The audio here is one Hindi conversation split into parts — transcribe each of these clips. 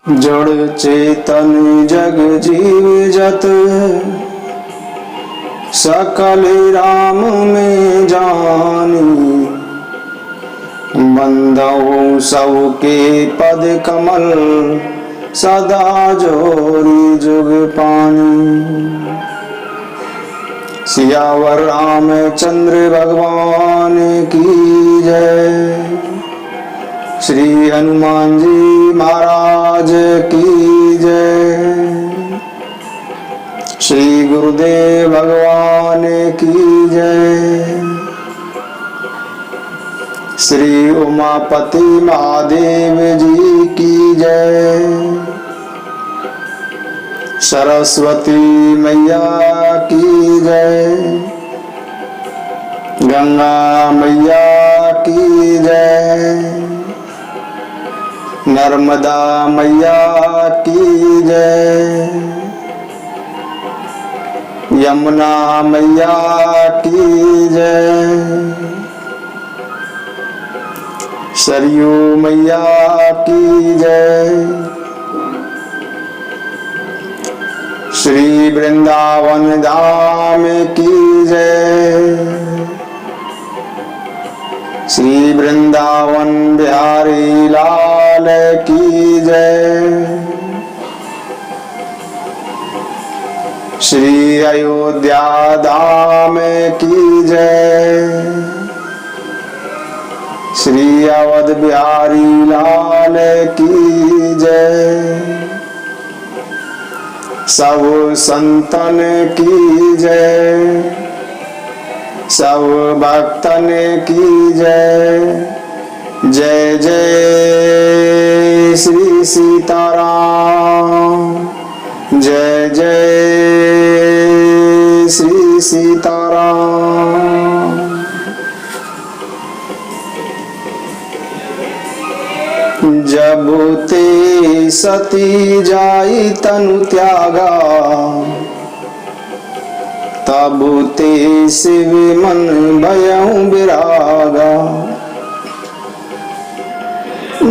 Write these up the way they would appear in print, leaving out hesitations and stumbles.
जड़ चेतन जग जीव जत सकल राम में जानी। बंदौ सबके पद कमल सदा जोरी जुग पानी। सियावर रामचंद्र भगवान की जय। श्री हनुमान जी महाराज की जय। श्री गुरुदेव भगवान की जय। श्री उमापति महादेव जी की जय। सरस्वती मैया की जय। गंगा मैया की जय। नर्मदा मैया की जय। यमुना मैया की जय। सरयू मैया की जय। श्री वृंदावन धाम की जय। श्री वृंदावन बिहारी लाल की जय। श्री अयोध्या धाम की जय। श्री अवध बिहारी लाल की जय। सब संतन की जय। सब भक्तन की जय। जय जय श्री सीताराम। जय जय श्री सीताराम। जब ते सती जाई तनु त्यागा। तब ते शिव मन भयउ विरागा।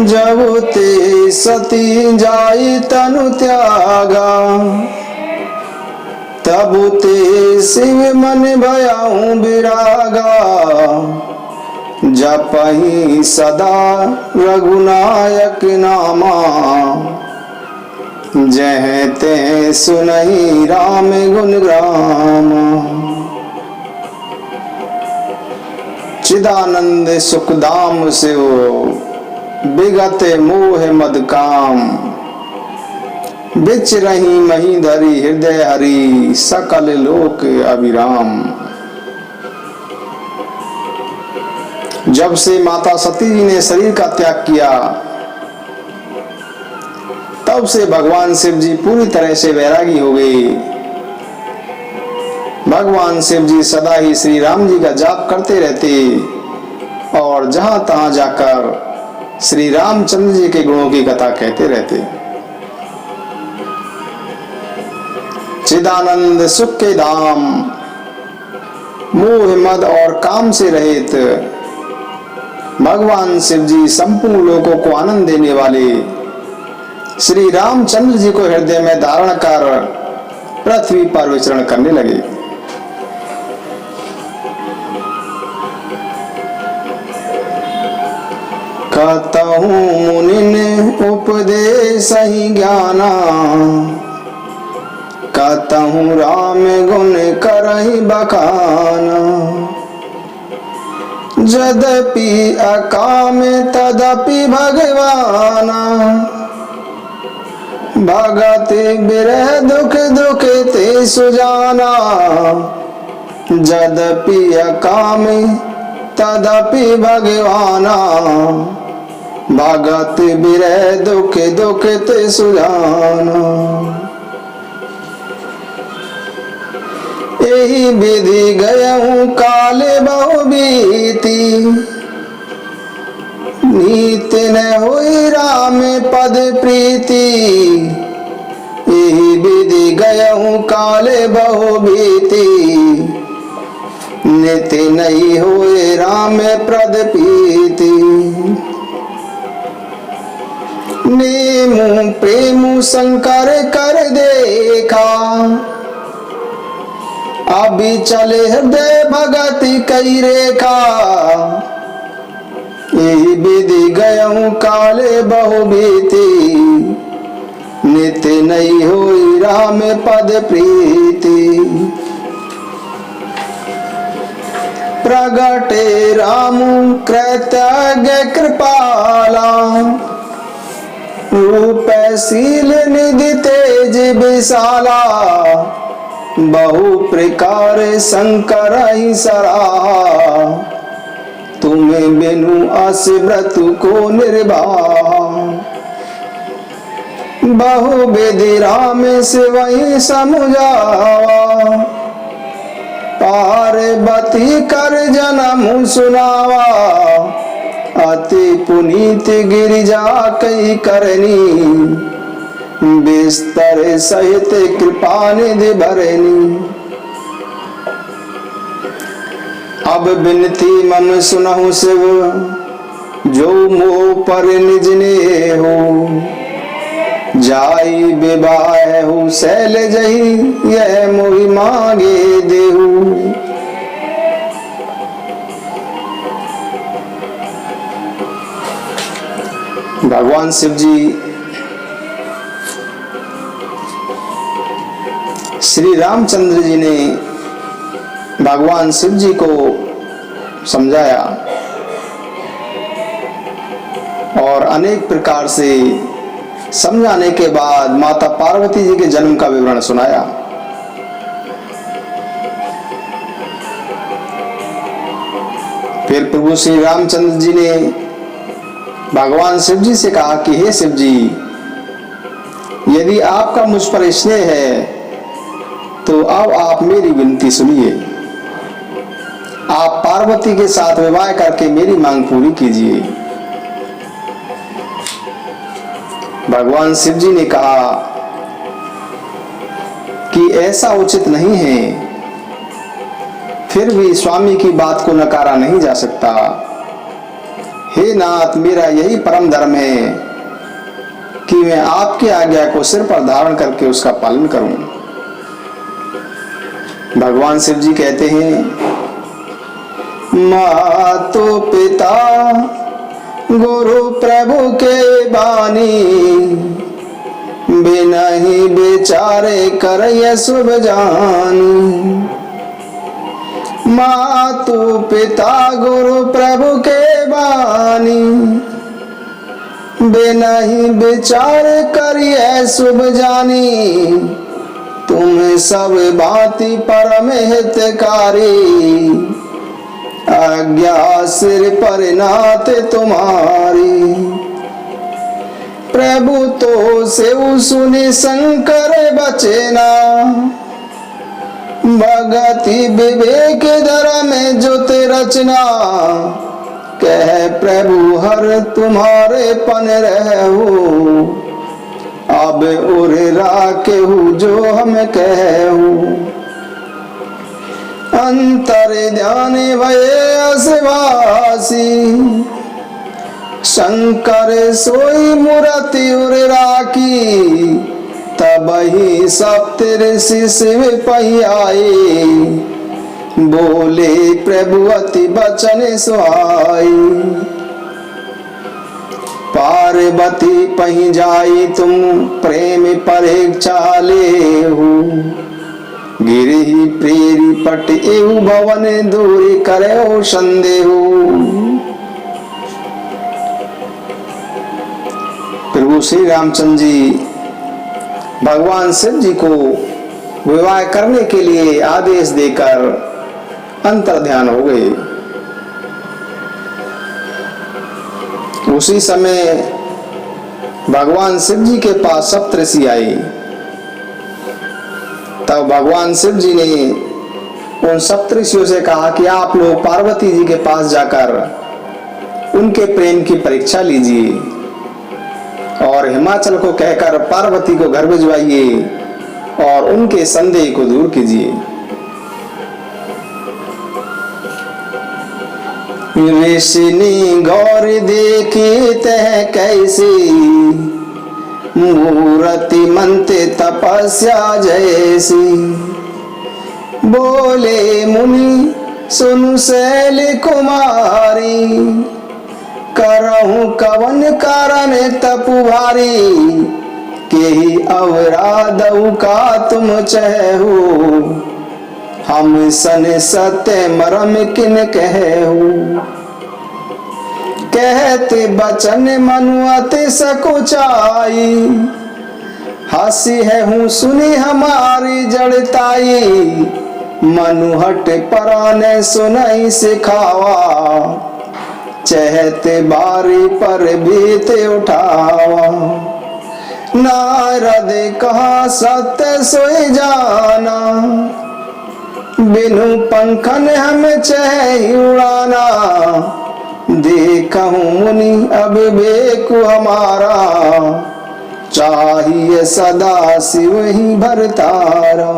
जब ते सती जाई तनु त्यागा। तब ते शिव मन भयउ विरागा। जपहि सदा रघुनायक नामा। जह ते सुनहि राम गुण ग्राम। चिदानंद सुखधाम से विगत मोह मद काम। बिच रही मही धरी हृदय हरि। सकल लोक अभिराम। जब से माता सती जी ने शरीर का त्याग किया, तब से भगवान शिव जी पूरी तरह से वैरागी हो गए। भगवान शिव जी सदा ही श्री राम जी का जाप करते रहते और जहां तहां जाकर श्री रामचंद्र जी के गुणों की कथा कहते रहते। चिदानंद सुख के धाम, मोह मद और काम से रहित भगवान शिव जी संपूर्ण लोगों को आनंद देने वाले श्री रामचंद्र जी को हृदय में धारण कर पृथ्वी पर विचरण करने लगे। कहतहु मुनिन उपदेश ही ज्ञाना। कहतहु राम गुण करहि बखाना। यद्यपि अकाम तदपि भगवाना। भगत बिरह दुख दुख ते सुजाना। यद्यपि अकाम तदपि भगवाना। भगत बिरह दुख दुख ते सुजाना। यही विधि गयऊँ काले बहु बीती। नीत न होई राम पद प्रीति। यही विधि गयऊँ काले बहु बीती। नित नहीं होए राम पद प्रीति। नेमु प्रेमु शंकर कर देखा, अभी चले हृदय भगति कई रेखा। यही विधि गयऊ काले बहु बीती, नित्य नहीं होई राम पद प्रीति। प्रगटे राम कृतज्ञ कृपाला, रूप शील निधि तेज विशाला। बहु प्रकार शंकर ही सराहा, तुम्हें बिनु अस व्रत को निर्वाह। बहु विधि राम से वही समुझावा, पार्वती कर जन्म सुनावा। अति पुनीत गिरिजा कई करनी, बिस्तर सहित कृपा निधि भरनी। अब बिनती मम सुनहु शिव, जो मोह पर निज ने हो। जाई विवाह हो शैल जही, यह मोहि मांगे देहु। भगवान शिव जी श्री रामचंद्र जी ने भगवान शिव जी को समझाया और अनेक प्रकार से समझाने के बाद माता पार्वती जी के जन्म का विवरण सुनाया। फिर प्रभु श्री रामचंद्र जी ने भगवान शिव जी से कहा कि हे शिव जी, यदि आपका मुझ पर स्नेह है तो अब आप मेरी विनती सुनिए। आप पार्वती के साथ विवाह करके मेरी मांग पूरी कीजिए। भगवान शिव जी ने कहा कि ऐसा उचित नहीं है, फिर भी स्वामी की बात को नकारा नहीं जा सकता। हे नाथ, मेरा यही परम धर्म है कि मैं आपकी आज्ञा को सिर पर धारण करके उसका पालन करूं। भगवान शिव जी कहते हैं, मातो पिता गुरु प्रभु के बानी, बिना ही बेचारे कर ये शुभ जानी। मातु पिता गुरु प्रभु के बानी, बिना ही विचार करिए शुभ जानी। तुम सब भांति परम हितकारी, आज्ञा सिर पर नाथ तुम्हारी। प्रभु तो सेव सुनि शंकर बचेना, भगति विवेक धर्म ज्योति रचना। कह प्रभु हर तुम्हारे पन रहू, अब उर राकेहू जो हम कहू। अंतर ध्यान भय असवासी, शंकर सोई मूर्ति उर राखी। तब ही सप्तऋषि शिव पहियाए, बोले प्रभु अति बचन सुहाई। पार्वती पही जाई तुम प्रेम परीक्षा लेहु, गिरि प्रेरी पट एहु भवन दूरी करे संदेहु। प्रभु श्री रामचंद्र जी भगवान शिव जी को विवाह करने के लिए आदेश देकर अंतर ध्यान हो गए। उसी समय भगवान शिव जी के पास सप्तऋषि आए। तब भगवान शिव जी ने उन सप्तऋषियों से कहा कि आप लोग पार्वती जी के पास जाकर उनके प्रेम की परीक्षा लीजिए और हिमाचल को कहकर पार्वती को घर भिजवाइए और उनके संदेह को दूर कीजिए। ऋषिनी गौर देखी तह कैसी, मूर्ति मंत्र तपस्या जैसी। बोले मुनि सुनु शैल कुमारी, करहूं कवन कारण तपु भारी। केहि अवराधउ का तुम चहु, हम सन सत्य मरम किन कहू। कहते बचन मनु अति सकुचाई, हसी है हूँ सुनी हमारी जड़ताई। मनु हट पराने सुनई सिखावा, चहते बारी पर बीते उठावा। नारद कहा सत्य सोई जाना, बिनु पंखन हम चह उड़ाना। देखूं मुनि अब बेकु हमारा, चाहिए सदा शिव ही भरतारा।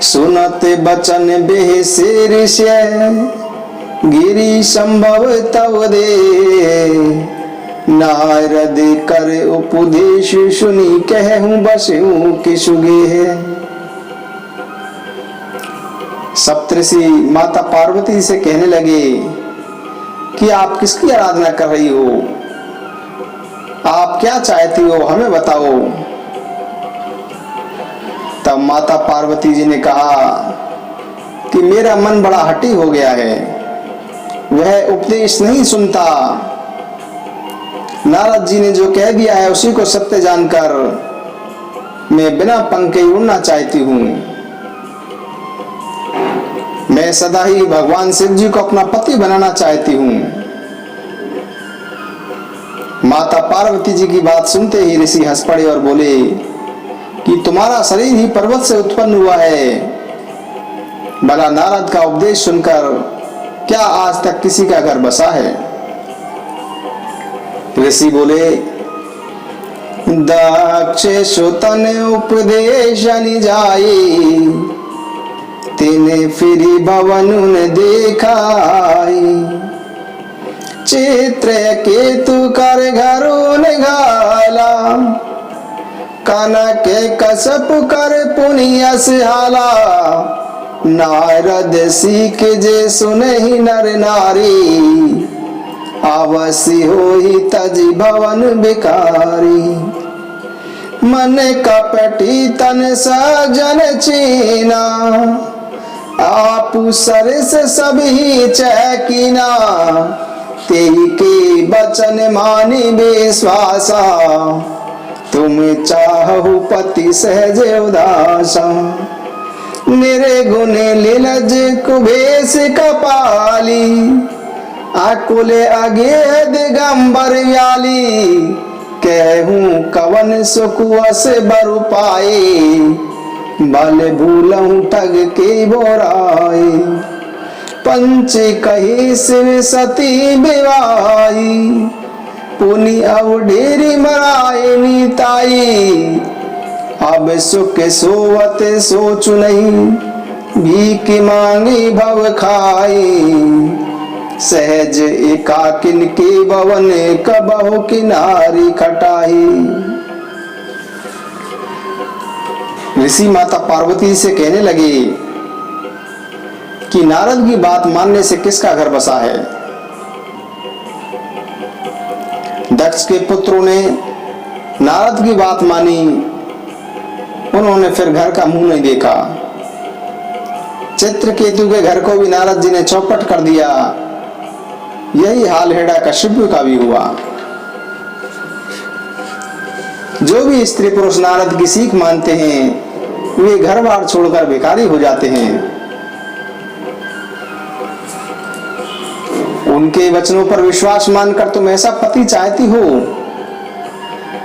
सुनते बचन बेसे ऋषि, गिरी संभव तव दे। नारद कर उपदेश सुनी, कहूं बसऊं किसुगे है। सप्तऋषि माता पार्वती से कहने लगे कि आप किसकी आराधना कर रही हो, आप क्या चाहती हो, हमें बताओ। तब माता पार्वती जी ने कहा कि मेरा मन बड़ा हठी हो गया है, वह उपदेश नहीं सुनता। नारद जी ने जो कह दिया है उसी को सत्य जानकर मैं बिना पंख के उड़ना चाहती हूँ। मैं सदा ही भगवान शिव जी को अपना पति बनाना चाहती हूँ। माता पार्वती जी की बात सुनते ही ऋषि हंस पड़े और बोले कि तुम्हारा शरीर ही पर्वत से उत्पन्न हुआ है, भला नारद का उपदेश सुनकर क्या आज तक किसी का घर बसा है। ऋषि बोले दक्ष सुतन उपदेश जाई, तिने फिरी भवन देखाई। चित्र केतु कर घरों घाला, कनक कसप कर पुनियस हाला। नारद सीख जे सुनहि नर नारी, आवसी होई तज भवन बिकारी। मन कपटी तन सजन चीना, आपु सरस सभी चहकीना। तेई के बचन मानी विश्वासा, तुम चाहु पति सहज उदासा। निर्गुण लीलज कुबेश कपाली, आकुले आगे दिगंबर व्याली। कहूं कवन सुकुवस बरु पाए, बल भूलहूं ठग के बोराए। पंच कही शिव सती विवाही, पुनि अवढेरी मराए नीताई। अब सुख सोवत सोचु नहीं, भीख मांगी भव खाई। सहज एकाकिन के भवन, कबहु किनारी खटाई। ऋषि माता पार्वती से कहने लगे कि नारद की बात मानने से किसका घर बसा है। दक्ष के पुत्रों ने नारद की बात मानी, उन्होंने फिर घर का मुंह नहीं देखा। चित्रकेतु के घर को भी नारद जी ने चौपट कर दिया। यही हाल हिरण्यकश्यप का भी हुआ। जो भी स्त्री पुरुष नारद की सीख मानते हैं, वे घर बार छोड़कर भिखारी हो जाते हैं। उनके वचनों पर विश्वास मानकर तुम ऐसा पति चाहती हो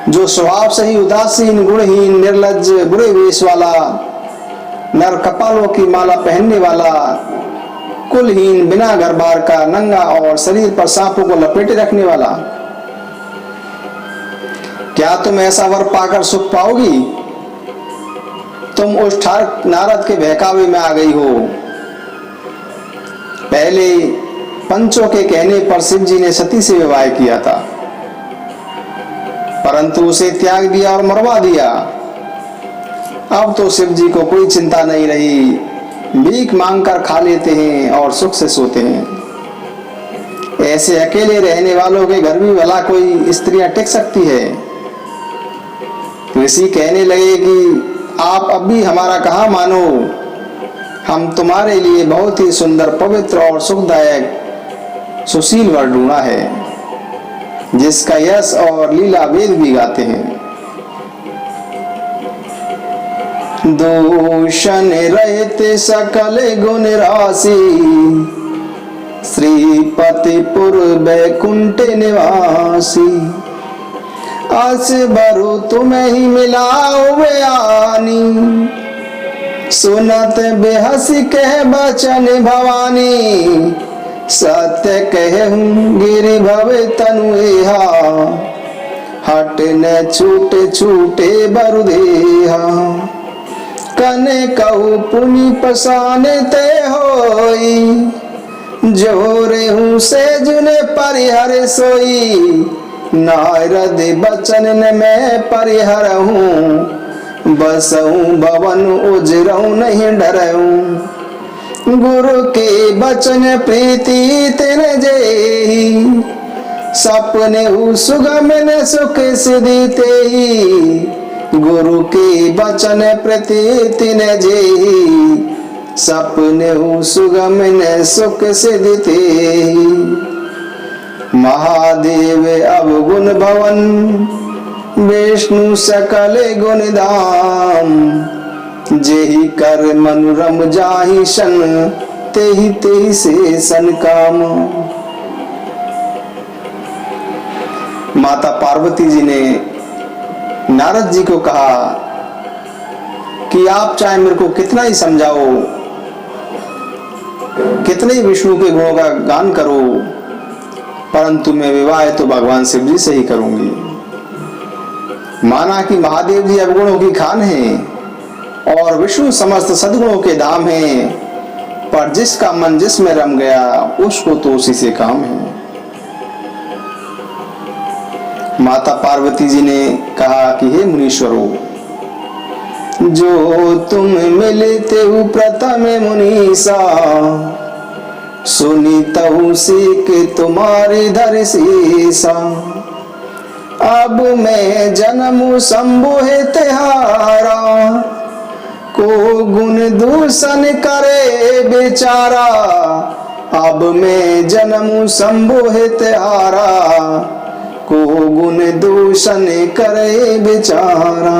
जो स्वभाव से ही उदासीन, गुणहीन, निर्लज्ज, बुरे वेश वाला, नर कपालों की माला पहनने वाला, कुलहीन, बिना घर बार का, नंगा और शरीर पर सांपों को लपेटे रखने वाला। क्या तुम ऐसा वर पाकर सुख पाओगी? तुम उस ठार नारद के बहकावे में आ गई हो। पहले पंचों के कहने पर शिव जी ने सती से विवाह किया था। परंतु उसे त्याग दिया और मरवा दिया। अब तो शिव जी को कोई चिंता नहीं रही, भीख मांगकर खा लेते हैं और सुख से सोते हैं। ऐसे अकेले रहने वालों के घर भी भला कोई स्त्रियां टिक सकती है? ऋषि कहने लगे कि आप अब भी हमारा कहा मानो, हम तुम्हारे लिए बहुत ही सुंदर, पवित्र और सुखदायक सुशील वर ढूंढा है, जिसका यश और लीला वेद भी गाते हैं। दूषण रहित सकल गुण राशि, श्रीपतिपुर बैकुंठ निवासी। आस बरु तुम्हें ही मिलाओ बयानी, सुनत बेहस कह बचन भवानी। सत्य कहूँ गिरि भवे तनु एहा, हट न छूटे छूटे बरु देहा। कने कहू पुनि पसाने ते होई, जोरे हूँ से जुने परिहर सोई। नारद बचन न मैं परिहर हूँ, बसऊँ भवन उजरऊँ नहीं डरऊँ। गुरु के बचन प्रीति तिन जेहि, सपने सुगम न सुख सिद्धि तेहि। गुरु के बचन प्रीति न जेहि, सपने सुगम न सुख सिद्धि तेहि। महादेव अवगुण भवन, विष्णु सकल गुण धाम। जेहि कर मनोरम जाहि सन, तेहि तेहि से सन काम। माता पार्वती जी ने नारद जी को कहा कि आप चाहे मेरे को कितना ही समझाओ, कितने ही विष्णु के गुणों का गान करो, परंतु मैं विवाह तो भगवान शिव जी से ही करूंगी। माना कि महादेव जी अवगुणों की खान हैं और विष्णु समस्त सद्गुणों के धाम हैं, पर जिसका मन जिसमें रम गया उसको तो उसी से काम है। माता पार्वती जी ने कहा कि हे मुनीश्वरों, जो तुम मिलते हो प्रथम मुनीसा, सुनी तहु सीख तुम्हारी धर सीसा। अब मैं जन्म शंभु है तिहारा, को गुण दूषण करे बेचारा। अब मैं जन्म शंभु है तिहारा, को गुण दूषण करे बेचारा।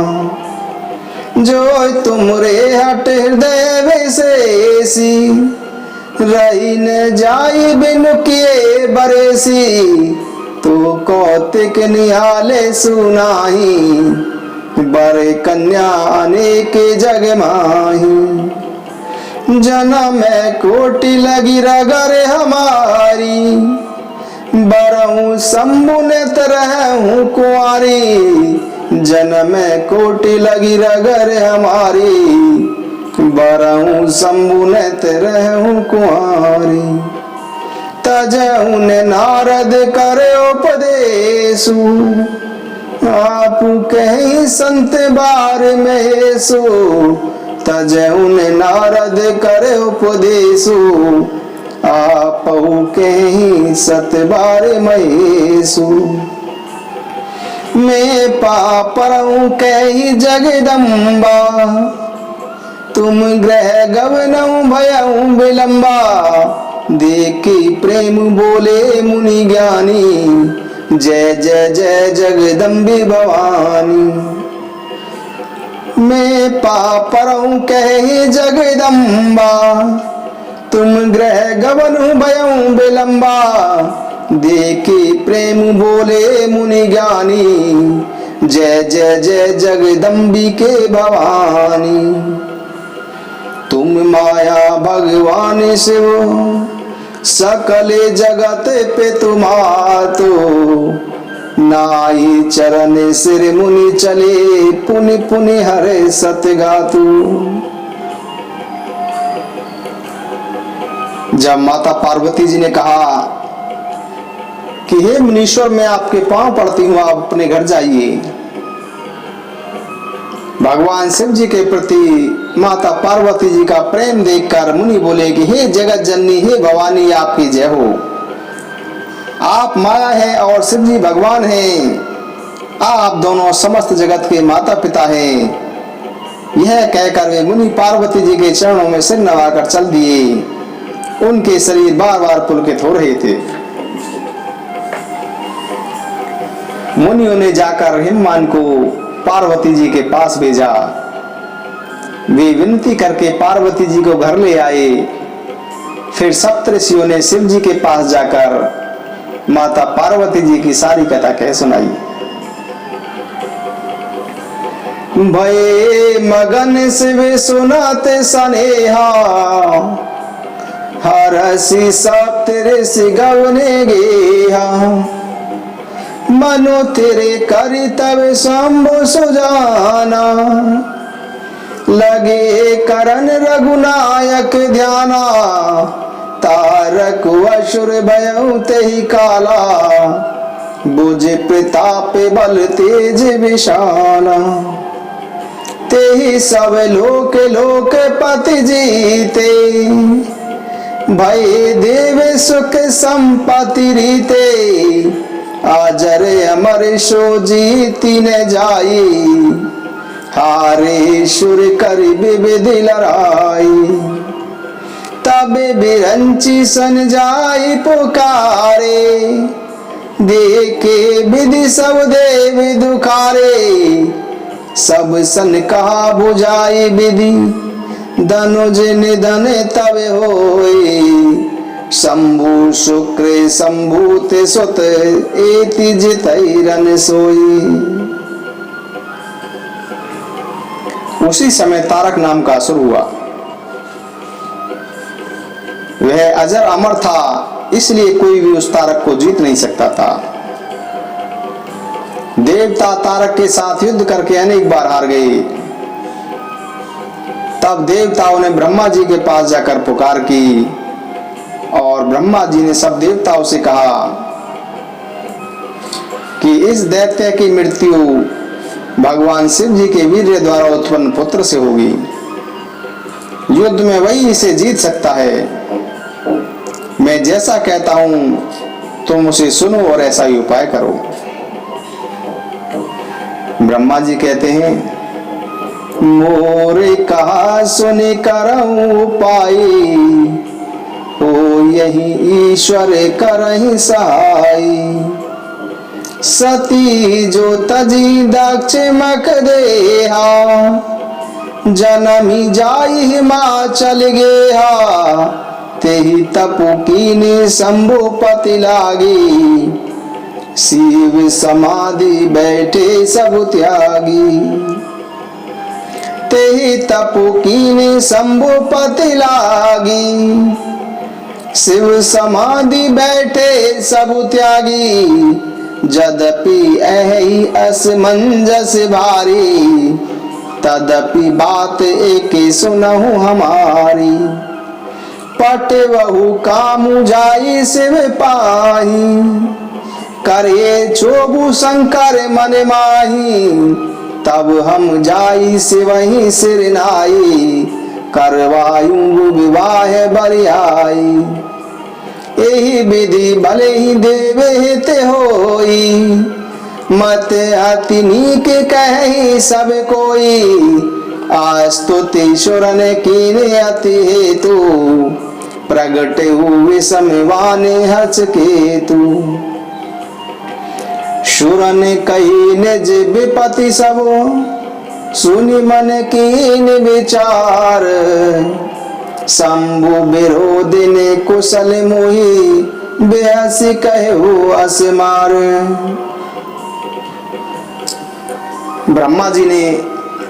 जो तुमरे हट हृदय विशेषी, रही न जाई बिनु किए बरेसी। तो कौतिक निहाले सुनाही, बरे कन्या अनेक जग माही। जन्म कोटि लगी रगर हमारी, बरहूँ शंभु ने तरहूँ कुंवारी। जन्म कोटि लगी रगर हमारी, बरहूँ शंभु ने तरहूँ कुंवारी। तजहूँ ने नारद करे उपदेशु, आप कहीं संत बार महेशु। तजहूँ ने नारद करे उपदेशु, आप कहीं सत बार महेशु। मैं पापरऊँ कही जगदम्बा, तुम ग्रह गवनऊ भयऊ विलंबा। देखी प्रेम बोले मुनि ज्ञानी, जय जय जय जगदम्बे भवानी। मैं पापरऊँ कहे जगदम्बा, तुम ग्रह गवनऊ भयऊ विलंबा। देखी प्रेम बोले मुनि ज्ञानी, जय जय जय जगदम्बिके भवानी। तुम माया भगवान शिव, सकले जगत पे तुम्हातो। नाई चरण सिर मुनि चले, पुनि पुनि हरे सतगातु। जब माता पार्वती जी ने कहा कि कि हे मुनीश्वर, मैं आपके पांव पड़ती हूं, आप अपने घर जाइए। भगवान शिव जी के प्रति माता पार्वती जी का प्रेम देखकर मुनि बोले कि हे जगत जननी, हे भवानी, आपकी जय हो। आप माया हैं और शिव जी भगवान हैं। आप दोनों समस्त जगत के माता पिता हैं। यह कहकर वे मुनि पार्वती जी के चरणों में सिर नवाकर चल दिए। उनके शरीर बार बार पुलकित हो रहे थे। मुनियों ने जाकर हिमवान को पार्वती जी के पास भेजा। वे विनती करके पार्वती जी को घर ले आए। फिर सप्तऋषियों ने शिव जी के पास जाकर माता पार्वती जी की सारी कथा कह सुनाई। भये मगन शिव सुनाते सनेहा, हरसी सप्तऋषि गवने गेहा। मनो तेरे करी तब शंभु सुजाना, लगे करन रघुनायक ध्याना। तारक असुर भयउ तेहि काला, बुझ प्रताप बल तेज विशाला। तेहि सब लोक लोक पति जीते, भय देव सुख संपत्ति रीते। आजर अमर सो जीती न जाई, हारे सुर कर विविध लड़ाई। तब बिरंची सन जाई पुकारे, देखे विधि सब देव दुखारे। सब सन कहा बुझाई विधि, धनुज निधन तब होई। शंभु शुक्र संभूत सुत, एति जितै रन सोई। उसी समय तारक नाम का असुर हुआ। वह अजर अमर था, इसलिए कोई भी उस तारक को जीत नहीं सकता था। देवता तारक के साथ युद्ध करके अनेक बार हार गए। तब देवताओं ने ब्रह्मा जी के पास जाकर पुकार की और ब्रह्मा जी ने सब देवताओं से कहा कि इस दैत्य की मृत्यु भगवान शिव जी के वीर्य द्वारा उत्पन्न पुत्र से होगी। युद्ध में वही इसे जीत सकता है। मैं जैसा कहता हूं तुम उसे सुनो और ऐसा ही उपाय करो। ब्रह्मा जी कहते हैं, मोर कहा सुन करऊं उपाय, हो यही ईश्वर करहि सहाय। सती जो तजी दक्ष मख देहा, जनमी जाई हिमाचल गेहा। तेहि तपु कीनी शंभु पति लागी, शिव समाधि बैठे सब त्यागी। तेहि तपु कीनी शंभु पति लागी, शिव समाधि बैठे सब त्यागी। यद्यपि ऐहि असमंजस भारी, तदपि बात एक सुनहु हमारी। पटवहु कामु जाई शिव पाही, करे चोबु शंकर मन माही। तब हम जाई शिवहि सिर नाई, करवायूं विवाह बरियाई। एहि विधि भले ही देवे हित होई, मत अति नीक कहि सब कोई। आस्तुति सुरन कीने अति हेतु, प्रगट हुए समवाने हर्ष केतु। सुरन कही निज विपति सब, सुनि मन कीन विचार। शंभु विरोधिने कुशल मोहि, बेहसी कहु अस मार। ब्रह्मा जी ने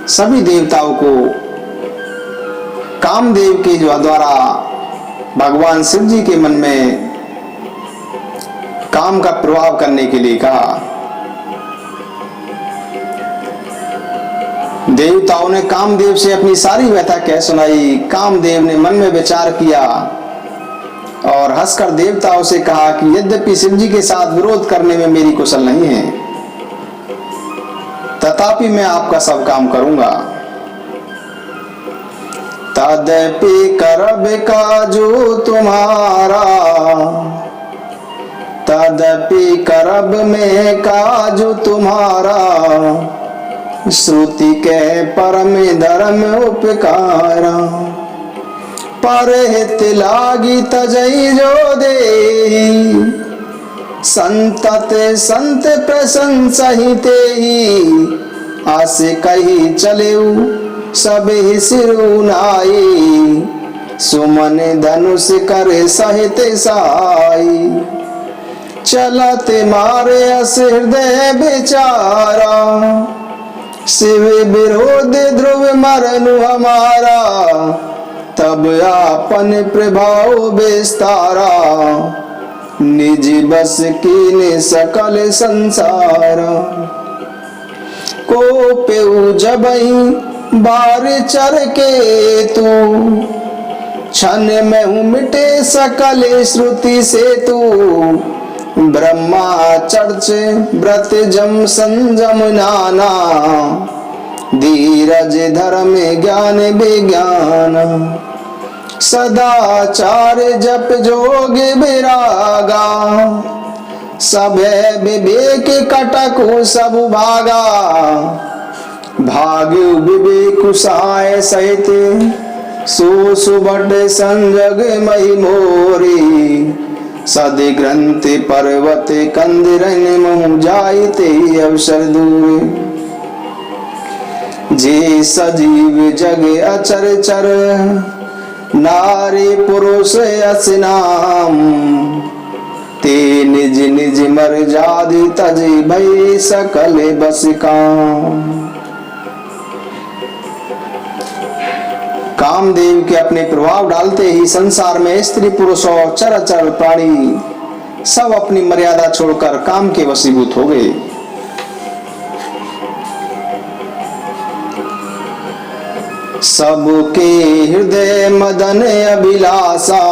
सभी देवताओं को कामदेव के द्वारा भगवान शिव जी के मन में काम का प्रभाव करने के लिए कहा। देवताओं ने कामदेव से अपनी सारी व्यथा कह सुनाई। कामदेव ने मन में विचार किया और हंसकर देवताओं से कहा कि यद्यपि शिव जी के साथ विरोध करने में मेरी कुशल नहीं है, तथापि मैं आपका सब काम करूंगा। तदपि करब काजू तुम्हारा, तदपि करब में काजू तुम्हारा, श्रुति के परम धर्म उपकारा। पर हित लागी तजई जो देहि, संतत संत प्रशंसा ही तेहि। आस कही चलेऊ सब ही सिरुनाई, सुमन धनुष कर सहित साई। चलत मारे अस हृदय बेचारा, शिव विरोध ध्रुव मरनु हमारा। तब आपन प्रभाव विस्तारा, निज बस कीने सकल संसार। को पेऊ जबई बार चर के तू, क्षण में मिटे सकल श्रुति से तू। ब्रह्मा चर्च व्रत जम संजम नाना, धीरज धर्म ज्ञान विज्ञान। सदाचार जप जोग विरागा, सभे विवेक कटकु सब भागा। भाग्य विवेक साय सहित, सो सुबट संजग मही मोरी। सदि ग्रंथ पर्वत कंदिरन महु जायते अवसर दूर। जे सजीव जग अचर चर, नारी पुरुष अस नाम। ते निज निज मर जादि तज भय सकल बस काम। कामदेव के अपने प्रभाव डालते ही संसार में स्त्री पुरुष और चराचर प्राणी सब अपनी मर्यादा छोड़कर काम के वशीभूत हो गए। सबके हृदय मदन अभिलाषा,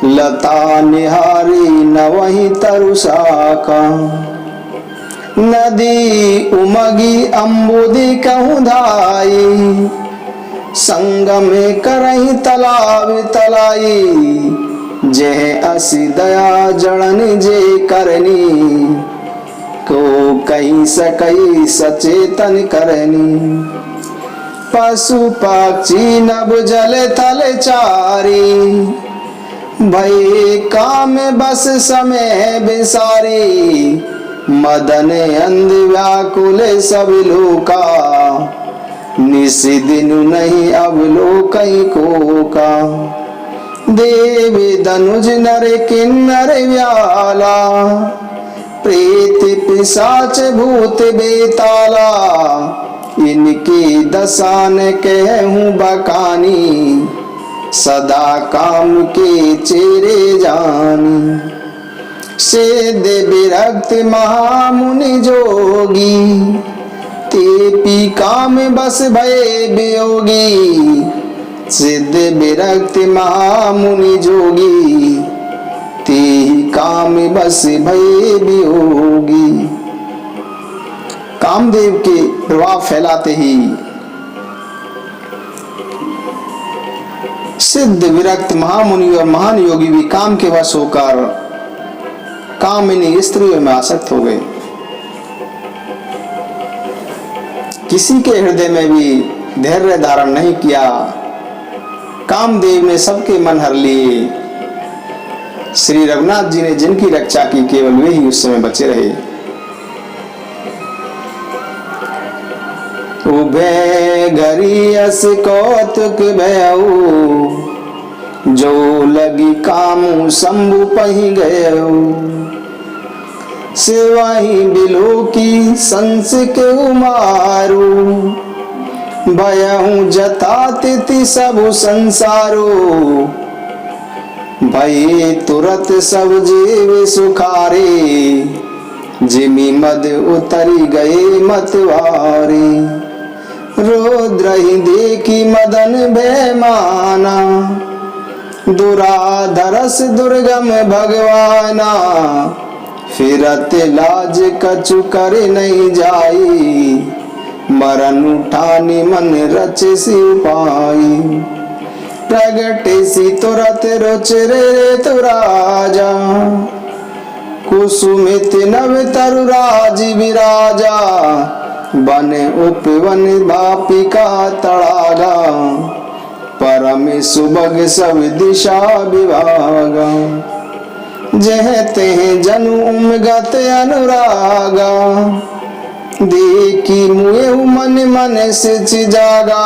लता निहारी न वही तरुशाखा। नदी उमगी अम्बुदी कहूँ धाई, संगम करही तालाब तलाई। जेह असी दया जड़न जे करनी, को कहीं सकई सचेतन करनी। पशु पक्षी नभ जल थल चारी, भई काम बस समय बिसारी। मदन अंध व्याकुल सब लोका, निस दिन नहीं अब लोक को का। देव धनुज नर किन्नर व्याला, प्रेत पिशाच भूत बेताला। इनकी दशान कहूँ बकानी, सदा काम के चेरे जानी। सिद्ध विरक्त महामुनि जोगी, तेपी काम बस भय वियोगी। सिद्ध विरक्त महामुनि जोगी, ते काम बस भय वियोगी। कामदेव के प्रभाव फैलाते ही सिद्ध विरक्त महामुनि और महान योगी भी काम के वश होकर कामिनी स्त्रियों में आसक्त हो गए। किसी के हृदय में भी धैर्य धारण नहीं किया। कामदेव ने सबके मन हर लिए। श्री रघुनाथ जी ने जिनकी रक्षा की, केवल वे ही उस समय बचे रहे। उभे घरी अस कौतुक भयऊ, जो लगी कामू शंभु पही गयऊ। सिवाही बिलो की संस के उमारू, भयहू जता तिथि सब संसारो। भय तुरत सब जीव सुखारे, जिमी मद उतरी गए मतवारे। रुद्र ही देखी मदन बेमाना, दुराधरस दुर्गम भगवाना, फिरत लाज कछु कर नहीं जाई, मरण उठानी मन रचे सी पाई, प्रगटे सी तुरत रुच रे तु राजा, कुसुमित नव तरु राज विराजा, बने उपवन भापिका तड़ागा, परम सुबग सब दिशा विभागा, जह तेह जनु उमगत अनुरागा, देखी मुए मन मन सिच जागा,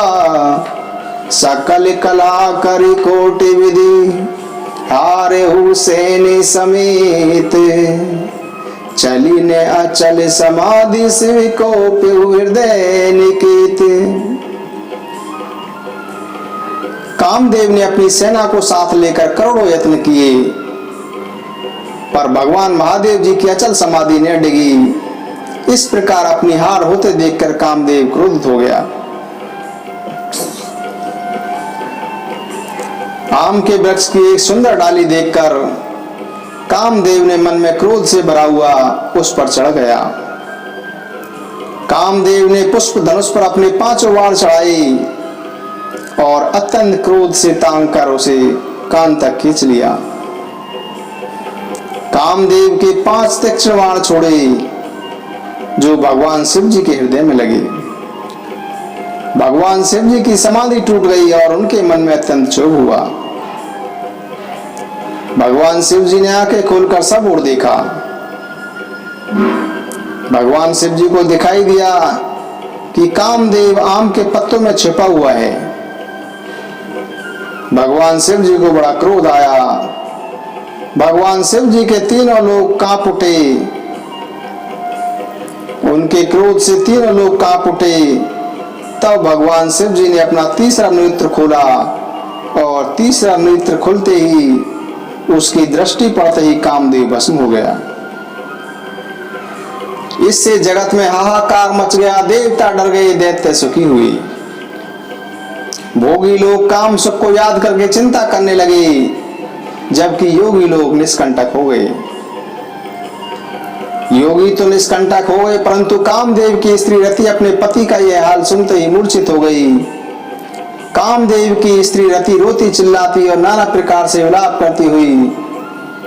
सकल कला करी कोटि विधि, हारे हुसैन समेत, चली ने अचल समाधि शिव को हृदय निकेत। कामदेव ने अपनी सेना को साथ लेकर करोड़ों यत्न किए, पर भगवान महादेव जी की अचल समाधि न डिगी। इस प्रकार अपनी हार होते देखकर कामदेव क्रोधित हो गया। आम के वृक्ष की एक सुंदर डाली देखकर कामदेव ने मन में क्रोध से भरा हुआ उस पर चढ़ गया। कामदेव ने पुष्प धनुष पर अपने 5 वार चढ़ाई और अत्यंत क्रोध से तांग कर उसे कान तक खींच लिया। कामदेव के 5 तीक्ष्ण वार छोड़े जो भगवान शिव जी के हृदय में लगे। भगवान शिव जी की समाधि टूट गई और उनके मन में अत्यंत क्षोभ हुआ। भगवान शिव जी ने आंखें खोलकर सब ओर देखा। भगवान शिव जी को दिखाई दिया कि कामदेव आम के पत्तों में छिपा हुआ है। भगवान शिव जी को बड़ा क्रोध आया। भगवान शिव जी के तीनों लोग कांप उठे। उनके क्रोध से तीनों लोग कांप उठे। तब भगवान शिव जी ने अपना तीसरा नेत्र खोला और तीसरा नेत्र खुलते ही उसकी दृष्टि पड़ते ही कामदेव भस्म हो गया। इससे जगत में हाहाकार मच गया। देवता डर गए, दैत्य सुखी हुई। भोगी लोग काम सुख को याद करके चिंता करने लगे, जबकि योगी लोग निष्कंटक हो गए। योगी तो निष्कंटक हो गए, परंतु कामदेव की स्त्री रति अपने पति का यह हाल सुनते ही मूर्छित हो गई। कामदेव की स्त्री रति रोती चिल्लाती और नाना प्रकार से विलाप करती हुई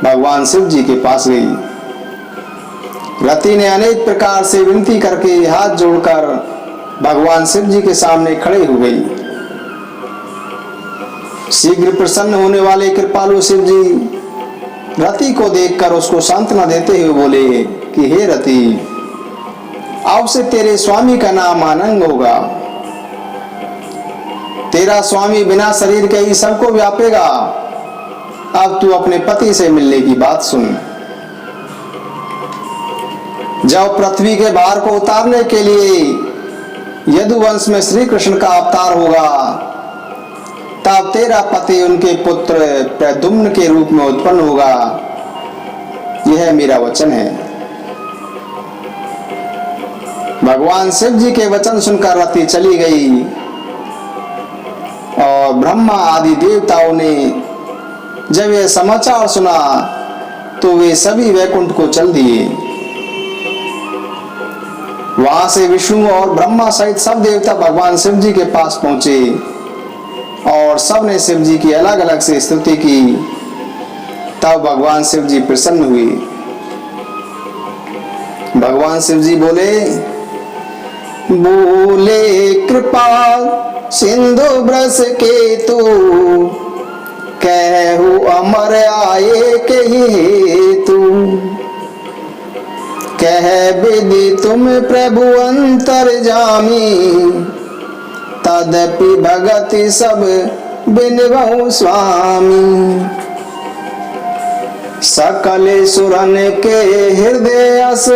भगवान शिव जी के पास गई। रति ने अनेक प्रकार से विनती करके हाथ जोड़कर भगवान शिव जी के सामने खड़े हो गई। शीघ्र प्रसन्न होने वाले कृपालु शिव जी रति को देखकर उसको सांत्वना देते हुए बोले कि हे रति, अब से तेरे स्वामी का नाम आनंद होगा। तेरा स्वामी बिना शरीर के ही सबको व्यापेगा। अब तू अपने पति से मिलने की बात सुन। जब पृथ्वी के भार को उतारने के लिए यदुवंश में श्री कृष्ण का अवतार होगा, तब तेरा पति उनके पुत्र प्रद्युम्न के रूप में उत्पन्न होगा। यह मेरा वचन है। भगवान शिव जी के वचन सुनकर रति चली गई और ब्रह्मा आदि देवताओं ने जब यह समाचार सुना तो वे सभी वैकुंठ को चल दिए। वहां से विष्णु और ब्रह्मा सहित सब देवता भगवान शिव जी के पास पहुंचे और सब ने शिव जी की अलग अलग से स्तुति की। तब भगवान शिव जी प्रसन्न हुए। भगवान शिव जी बोले कृपाल सिंधु ब्रस के तू, कहू अमर आए के हेतु, कह विधि तुम प्रभु अंतर्जामी, तदपि भगति सब बिनबहु स्वामी। सकल सुरन के हृदय अस,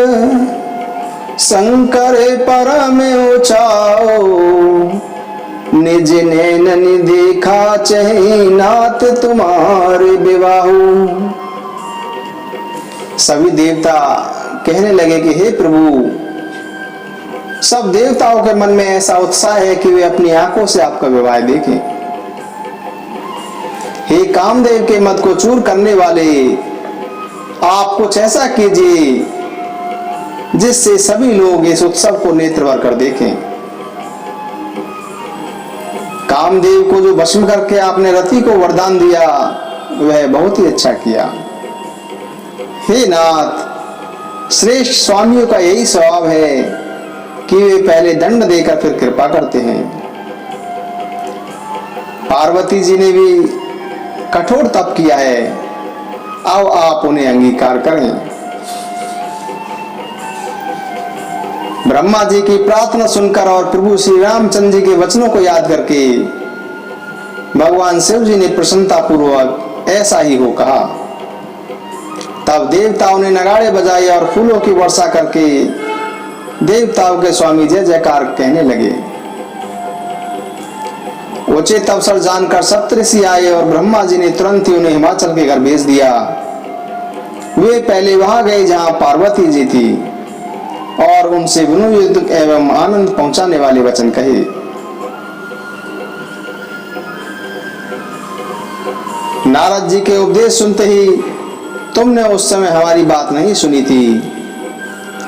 शंकर परम उचाओ, निज नैन देखा चहि नाथ तुम्हारे विवाहु। सभी देवता कहने लगे कि हे प्रभु, सब देवताओं के मन में ऐसा उत्साह है कि वे अपनी आंखों से आपका विवाह देखें। हे कामदेव के मद को चूर करने वाले, आप कुछ ऐसा कीजिए जिससे सभी लोग इस उत्सव को नेत्र भर कर देखें। कामदेव को जो भस्म करके आपने रति को वरदान दिया वह बहुत ही अच्छा किया। हे नाथ, श्रेष्ठ स्वामियों का यही स्वभाव है कि वे पहले दंड देकर फिर कृपा करते हैं। पार्वती जी ने भी कठोर तप किया है, अब आप उन्हें अंगीकार करें। ब्रह्मा जी की प्रार्थना सुनकर और प्रभु श्री रामचंद्र जी के वचनों को याद करके भगवान शिव जी ने प्रसन्नता पूर्वक ऐसा ही हो कहा। तब देवताओं ने नगाड़े बजाए और फूलों की वर्षा करके देवताओं के स्वामी जय जयकार कहने लगे। उचित अवसर जानकर सप्तऋषि आए और ब्रह्मा जी ने तुरंत ही उन्हें हिमाचल के घर भेज दिया। वे पहले वहां गए जहां पार्वती जी थी और उनसे विनुयुक्त एवं आनंद पहुंचाने वाले वचन कहे। नारद जी के उपदेश सुनते ही तुमने उस समय हमारी बात नहीं सुनी थी।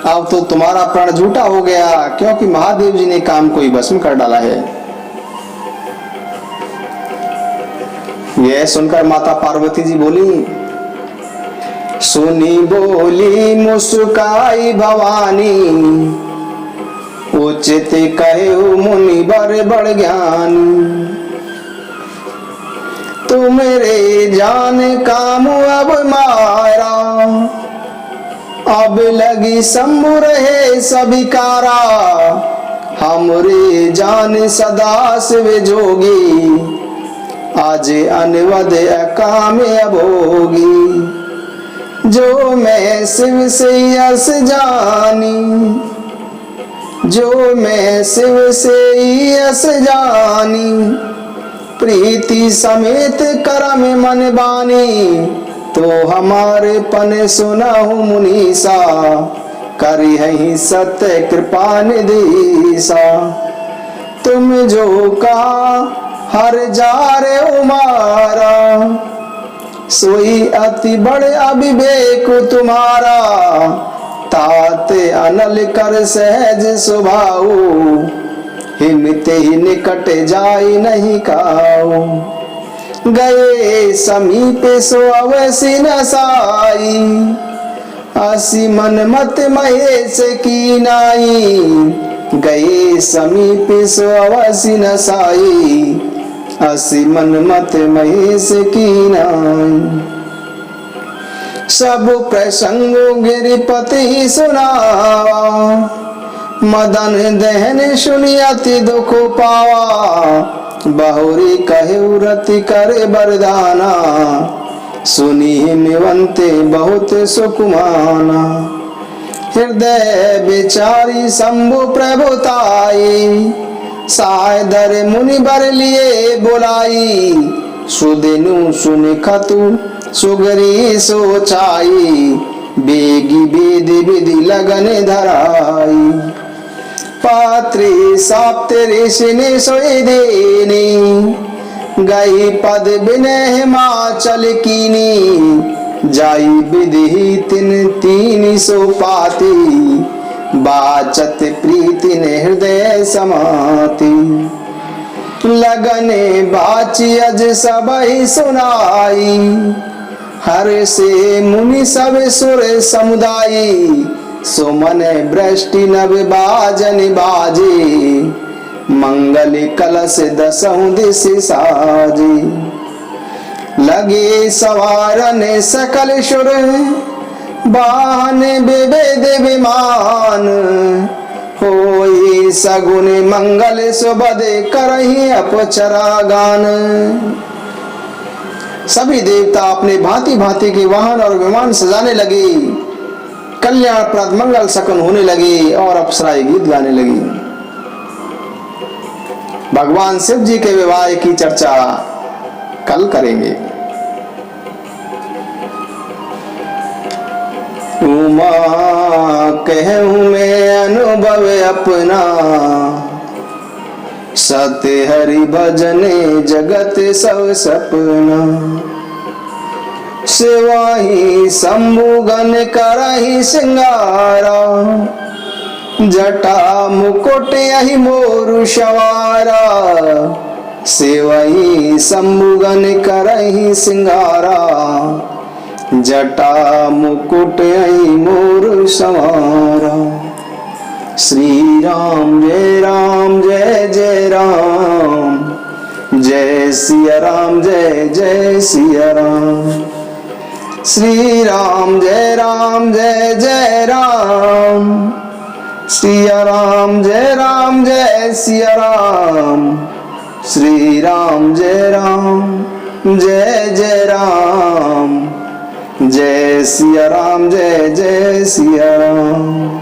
अब तो तुम्हारा प्रण झूठा हो गया, क्योंकि महादेव जी ने काम को ही भस्म कर डाला है। यह सुनकर माता पार्वती जी बोली, सुनी बोली मुस्काई भवानी, उचित कहे मुनि बर बड़ ज्ञानी। तू मेरे जान काम अब मारा, अब लगी शंभु रहे सभी कारा। हमरे जान सदा शिव जोगी, आज अनवद अकाम अभोगी। जो मैं शिव से यस जानी, जो मैं शिव से यस जानी। प्रीति समेत करम मन बानी, तो हमारे पन सुनाहु मुनीसा। करी है सत्य कृपा निधीसा, तुम जो कहा हर जा रे उमारा। सोई अति बड़े अविवेक तुम्हारा, ताते अनल कर सहज स्वभाव। हिमते ही निकट जाई नहीं काऊ, गए समीप सो अवसि न साई। असी मन मत महेश की नाई, गए समीप सो अवसि न साई। असी मन मत महेश की नाई। सब प्रसंग गिरिपति सुनावा, मदन दहन सुनी अति दुख पावा। बहुरी कहे रति करे बरदाना, सुनी निवंते बहुत सुकुमाना। हृदय विचारी शंभु प्रभुताई, सायदर मुनि बर लिए बोलाई। सुदिनु सुन खतु सुगरी सोचाई, बेगी बेदी विधि लगन धराई। पात्री साप्ते ऋषि ने सोई देनी, गई पद बिने हिमाचल कीनी। जाई विधि तिन तीन सो पाती, बाचत प्रीति ने हृदय समाती। लगने बाची अज सबहि सुनाई, हर से मुनि सब सुर समुदायी। सुमन वृष्टि नभ बाजन बाजे, मंगल कलश दसहु दिश साजे। लगे सवारन सकल सुर, बाहन विविध विमान। होई सगुन मंगल सुबद करहि अपचरा गान। सभी देवता अपने भांति भांति के वाहन और विमान सजाने लगे। कल्याणप्रद मंगल सकन होने लगे और अप्सराएं गीत गाने लगी। भगवान शिव जी के विवाह की चर्चा कल करेंगे। उमा कहूँ मैं अनुभव अपना, सत्य हरि भजने जगत सब सपना, सेवाही शंभुगन करहि सिंगारा, जटा मुकुट यही मोरु सवारा, सेवई शंभुगन करहि सिंगारा, जटा मुकुट यही मोरु सवारा। श्री राम जय जय राम, जय सिया राम जय सिया राम। श्री राम जय जय राम, सिया राम जय सिया राम। श्री राम जय जय राम, जय सिया राम जय सिया राम।